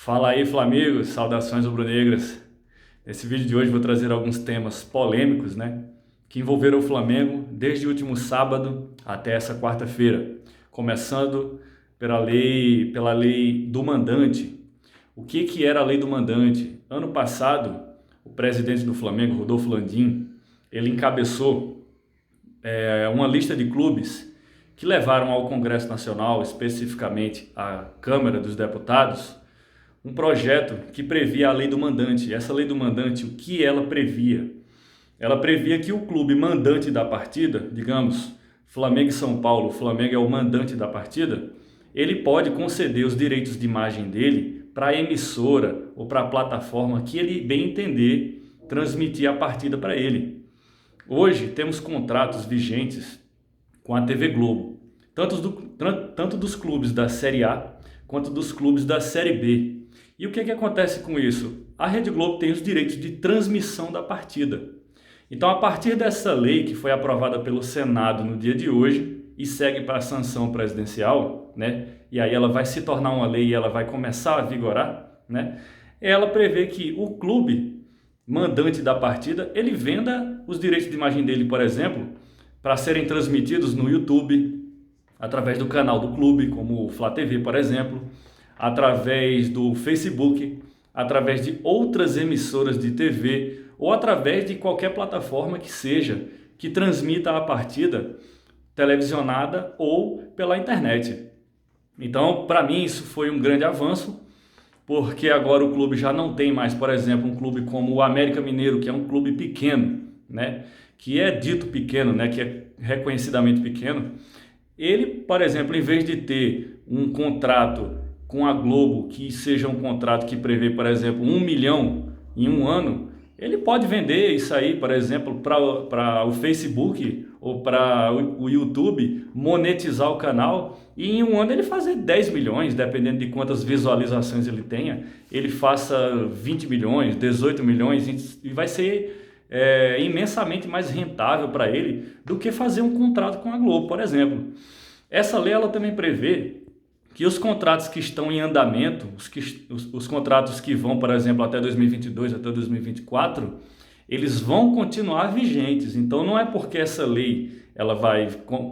Fala aí, Flamengo, saudações rubro-negras. Nesse vídeo de hoje vou trazer alguns temas polêmicos, que envolveram o Flamengo desde o último sábado até essa quarta-feira, começando pela lei do mandante. O que era a lei do mandante? Ano passado, o presidente do Flamengo, Rodolfo Landim, ele encabeçou uma lista de clubes que levaram ao Congresso Nacional, especificamente à Câmara dos Deputados, um projeto que previa a lei do mandante. Essa lei do mandante, o que ela previa? Ela previa que o clube mandante da partida, digamos, Flamengo e São Paulo, o Flamengo é o mandante da partida, ele pode conceder os direitos de imagem dele para a emissora ou para a plataforma que ele bem entender transmitir a partida para ele. Hoje temos contratos vigentes com a TV Globo, tanto dos clubes da Série A quanto dos clubes da Série B. E o que acontece com isso? A Rede Globo tem os direitos de transmissão da partida. Então, a partir dessa lei que foi aprovada pelo Senado no dia de hoje e segue para a sanção presidencial, e aí ela vai se tornar uma lei e ela vai começar a vigorar, ela prevê que o clube mandante da partida, ele venda os direitos de imagem dele, por exemplo, para serem transmitidos no YouTube, através do canal do clube, como o Flá TV, por exemplo, através do Facebook, através de outras emissoras de TV ou através de qualquer plataforma que seja, que transmita a partida televisionada ou pela internet. Então, para mim, isso foi um grande avanço, porque agora o clube já não tem mais, por exemplo, um clube como o América Mineiro, que é um clube pequeno, que é dito pequeno, que é reconhecidamente pequeno. Ele, por exemplo, em vez de ter um contrato com a Globo, que seja um contrato que prevê, por exemplo, 1 milhão em um ano, ele pode vender isso aí, por exemplo, para o Facebook ou para o YouTube, monetizar o canal e em um ano ele fazer 10 milhões, dependendo de quantas visualizações ele tenha, ele faça 20 milhões, 18 milhões e vai ser imensamente mais rentável para ele do que fazer um contrato com a Globo, por exemplo. Essa lei ela também prevê que os contratos que estão em andamento, os contratos que vão, por exemplo, até 2022, até 2024, eles vão continuar vigentes. Então não é porque essa lei ela vai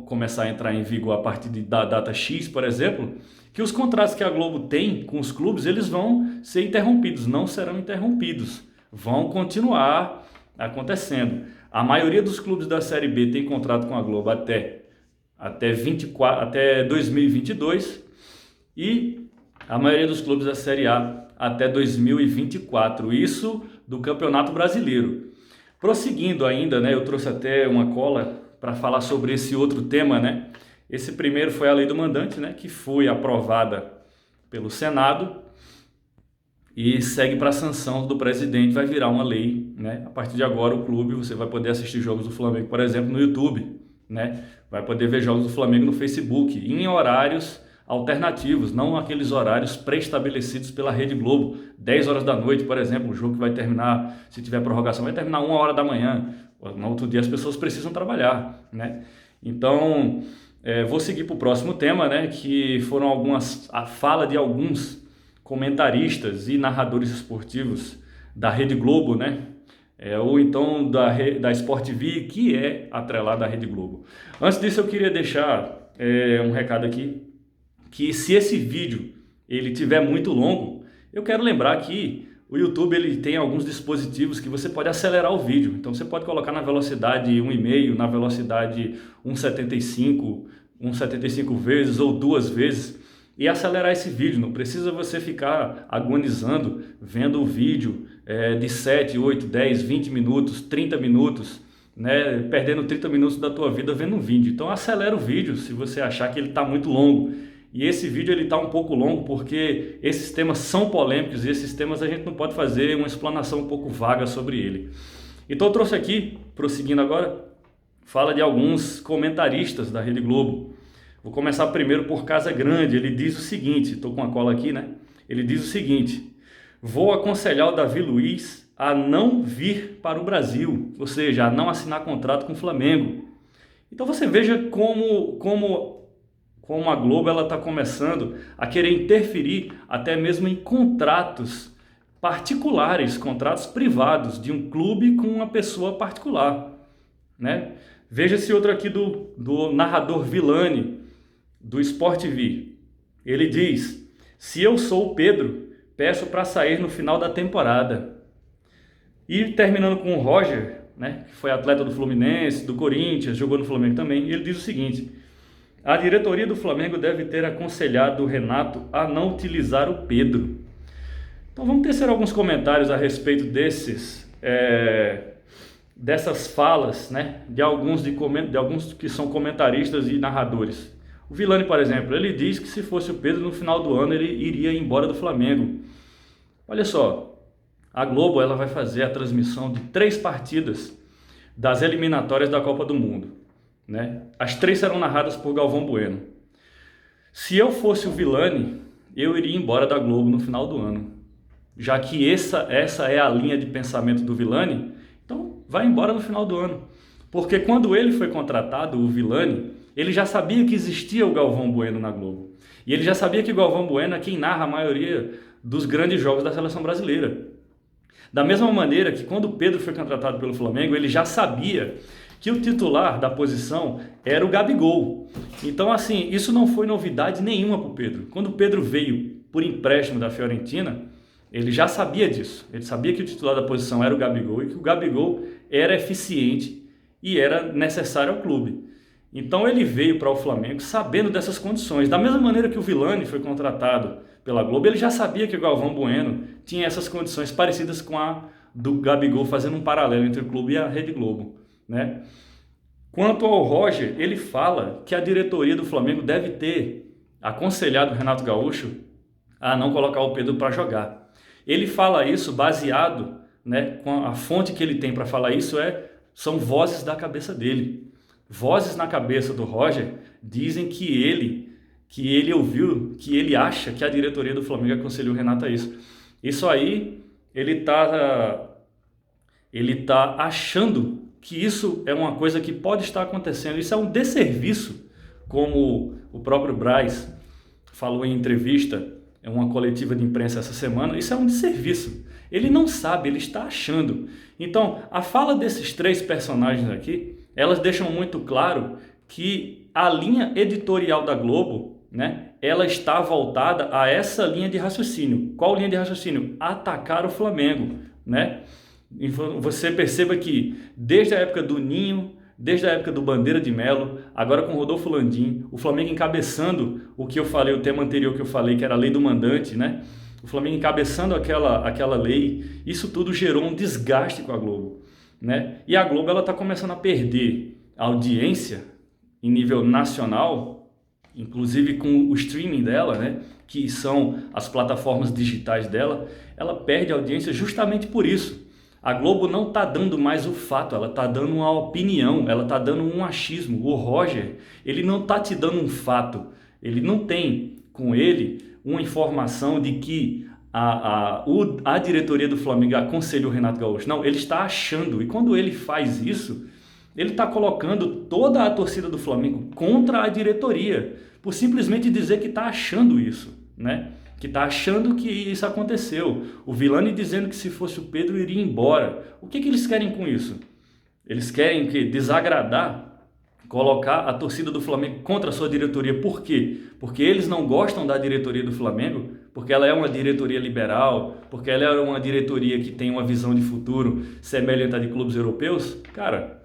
começar a entrar em vigor a partir da data X, por exemplo, que os contratos que a Globo tem com os clubes, eles vão ser interrompidos, não serão interrompidos, vão continuar acontecendo. A maioria dos clubes da Série B tem contrato com a Globo até 2022 e a maioria dos clubes da Série A até 2024, isso do Campeonato Brasileiro. Prosseguindo ainda, eu trouxe até uma cola para falar sobre esse outro tema, Esse primeiro foi a lei do mandante, que foi aprovada pelo Senado e segue para a sanção do presidente, vai virar uma lei, A partir de agora o clube, você vai poder assistir jogos do Flamengo, por exemplo, no YouTube, Vai poder ver jogos do Flamengo no Facebook, em horários alternativos, não aqueles horários pré-estabelecidos pela Rede Globo, 10 horas da noite, por exemplo, o jogo que vai terminar, se tiver prorrogação, vai terminar 1 hora da manhã, no outro dia as pessoas precisam trabalhar, Então, vou seguir para o próximo tema, que foram a fala de alguns comentaristas e narradores esportivos da Rede Globo, ou então da Sport TV, que é atrelada à Rede Globo. Antes disso, eu queria deixar um recado aqui, que se esse vídeo ele tiver muito longo, eu quero lembrar que o YouTube ele tem alguns dispositivos que você pode acelerar o vídeo. Então você pode colocar na velocidade 1,5, na velocidade 1,75 vezes ou 2 vezes e acelerar esse vídeo. Não precisa você ficar agonizando vendo o vídeo de 7, 8, 10, 20 minutos, 30 minutos, perdendo 30 minutos da tua vida vendo um vídeo. Então acelera o vídeo se você achar que ele está muito longo. E esse vídeo ele está um pouco longo porque esses temas são polêmicos e esses temas a gente não pode fazer uma explanação um pouco vaga sobre ele. Então eu trouxe aqui, prosseguindo agora, fala de alguns comentaristas da Rede Globo. Vou começar primeiro por Casa Grande. Ele diz o seguinte, estou com a cola aqui, Ele diz o seguinte: vou aconselhar o Davi Luiz a não vir para o Brasil, ou seja, a não assinar contrato com o Flamengo. Então você veja como como a Globo ela está começando a querer interferir até mesmo em contratos particulares, contratos privados de um clube com uma pessoa particular, né? Veja esse outro aqui do narrador Villani, do Sport TV. Ele diz: se eu sou o Pedro, peço para sair no final da temporada. E terminando com o Roger, né, que foi atleta do Fluminense, do Corinthians, jogou no Flamengo também, ele diz o seguinte: a diretoria do Flamengo deve ter aconselhado o Renato a não utilizar o Pedro. Então vamos tecer alguns comentários a respeito dessas falas, né, de alguns que são comentaristas e narradores. O Villani, por exemplo, ele diz que se fosse o Pedro no final do ano ele iria embora do Flamengo. Olha só, a Globo ela vai fazer a transmissão de 3 partidas das eliminatórias da Copa do Mundo, né? As 3 serão narradas por Galvão Bueno. Se eu fosse o Villani, eu iria embora da Globo no final do ano, já que essa é a linha de pensamento do Villani. Então vai embora no final do ano, porque quando ele foi contratado, o Villani, ele já sabia que existia o Galvão Bueno na Globo, e ele já sabia que o Galvão Bueno é quem narra a maioria dos grandes jogos da seleção brasileira. Da mesma maneira que quando o Pedro foi contratado pelo Flamengo, ele já sabia que o titular da posição era o Gabigol. Então, assim, isso não foi novidade nenhuma para o Pedro. Quando o Pedro veio por empréstimo da Fiorentina, ele já sabia disso. Ele sabia que o titular da posição era o Gabigol e que o Gabigol era eficiente e era necessário ao clube. Então ele veio para o Flamengo sabendo dessas condições. Da mesma maneira que o Villani foi contratado pela Globo, ele já sabia que o Galvão Bueno tinha essas condições parecidas com a do Gabigol, fazendo um paralelo entre o clube e a Rede Globo, né? Quanto ao Roger, ele fala que a diretoria do Flamengo deve ter aconselhado o Renato Gaúcho a não colocar o Pedro para jogar. Ele fala isso baseado, né, com a fonte que ele tem para falar isso são vozes da cabeça dele. Vozes na cabeça do Roger dizem que ele ouviu, que ele acha que a diretoria do Flamengo aconselhou o Renato a isso. Isso aí, ele tá achando que isso é uma coisa que pode estar acontecendo. Isso é um desserviço, como o próprio Braz falou em entrevista, é uma coletiva de imprensa essa semana. Isso é um desserviço. Ele não sabe, ele está achando. Então, a fala desses 3 personagens aqui, elas deixam muito claro que a linha editorial da Globo, né, ela está voltada a essa linha de raciocínio. Qual linha de raciocínio? Atacar o Flamengo, né? E você perceba que desde a época do Ninho, desde a época do Bandeira de Melo, agora com Rodolfo Landim, o Flamengo encabeçando o que eu falei, o tema anterior que eu falei, que era a lei do mandante, né? O Flamengo encabeçando aquela lei, isso tudo gerou um desgaste com a Globo, né? E a Globo ela está começando a perder audiência em nível nacional, inclusive com o streaming dela, né? Que são as plataformas digitais dela, ela perde audiência justamente por isso. A Globo não está dando mais o fato, ela está dando uma opinião, ela está dando um achismo. O Roger, ele não está te dando um fato, ele não tem com ele uma informação de que a diretoria do Flamengo aconselhou o Renato Gaúcho. Não, ele está achando, e quando ele faz isso, ele está colocando toda a torcida do Flamengo contra a diretoria, por simplesmente dizer que está achando isso, né? Que está achando que isso aconteceu. O Villani dizendo que se fosse o Pedro iria embora. O que eles querem com isso? Eles querem desagradar, colocar a torcida do Flamengo contra a sua diretoria. Por quê? Porque eles não gostam da diretoria do Flamengo, porque ela é uma diretoria liberal, porque ela é uma diretoria que tem uma visão de futuro semelhante à de clubes europeus. Cara,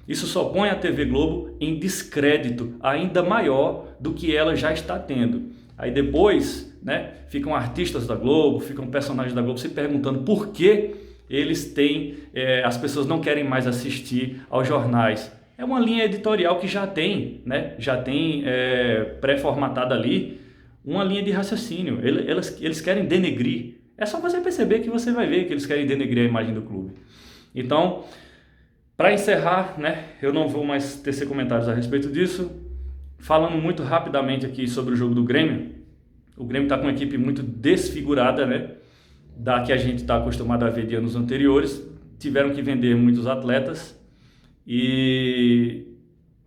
isso só põe a TV Globo em descrédito ainda maior do que ela já está tendo. Aí depois, né, ficam artistas da Globo, ficam personagens da Globo se perguntando por que as pessoas não querem mais assistir aos jornais. É uma linha editorial que já tem, né, pré-formatada ali, uma linha de raciocínio. Eles querem denegrir. É só você perceber que você vai ver que eles querem denegrir a imagem do clube. Então, para encerrar, né, eu não vou mais tecer comentários a respeito disso. Falando muito rapidamente aqui sobre o jogo do Grêmio, o Grêmio está com uma equipe muito desfigurada, né? Da que a gente está acostumado a ver de anos anteriores. Tiveram que vender muitos atletas,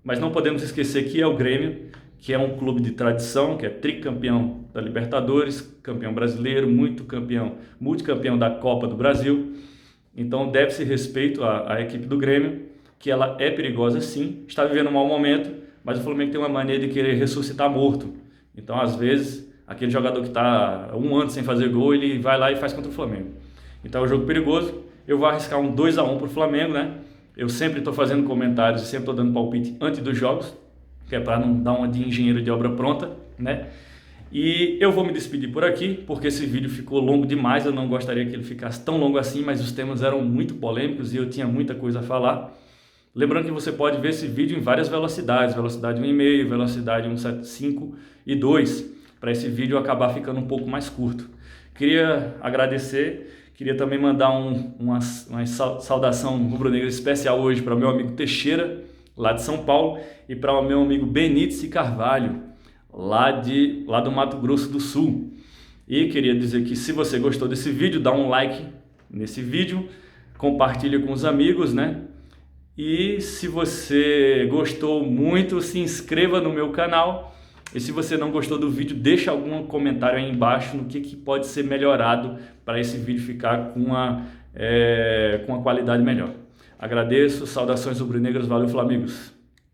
mas não podemos esquecer que é o Grêmio que é um clube de tradição, que é tricampeão da Libertadores, campeão brasileiro, multicampeão da Copa do Brasil. Então deve-se respeito à equipe do Grêmio, que ela é perigosa sim, está vivendo um mau momento, mas o Flamengo tem uma mania de querer ressuscitar morto. Então às vezes aquele jogador que está um ano sem fazer gol, ele vai lá e faz contra o Flamengo. Então é um jogo perigoso, eu vou arriscar um 2-1 para o Flamengo, né? Eu sempre estou fazendo comentários e sempre estou dando palpite antes dos jogos, que é para não dar uma de engenheiro de obra pronta, né? E eu vou me despedir por aqui, porque esse vídeo ficou longo demais, eu não gostaria que ele ficasse tão longo assim, mas os temas eram muito polêmicos e eu tinha muita coisa a falar. Lembrando que você pode ver esse vídeo em várias velocidades, velocidade 1,5, velocidade 1.75 e 2, para esse vídeo acabar ficando um pouco mais curto. Queria agradecer, queria também mandar uma saudação rubro-negra especial hoje para o meu amigo Teixeira, lá de São Paulo, e para o meu amigo Benítez Carvalho, lá do Mato Grosso do Sul. E queria dizer que se você gostou desse vídeo, dá um like nesse vídeo, compartilha com os amigos, né? E se você gostou muito, se inscreva no meu canal. E se você não gostou do vídeo, deixa algum comentário aí embaixo no que pode ser melhorado para esse vídeo ficar com uma qualidade melhor. Agradeço, saudações rubro-negras, valeu Flamigos!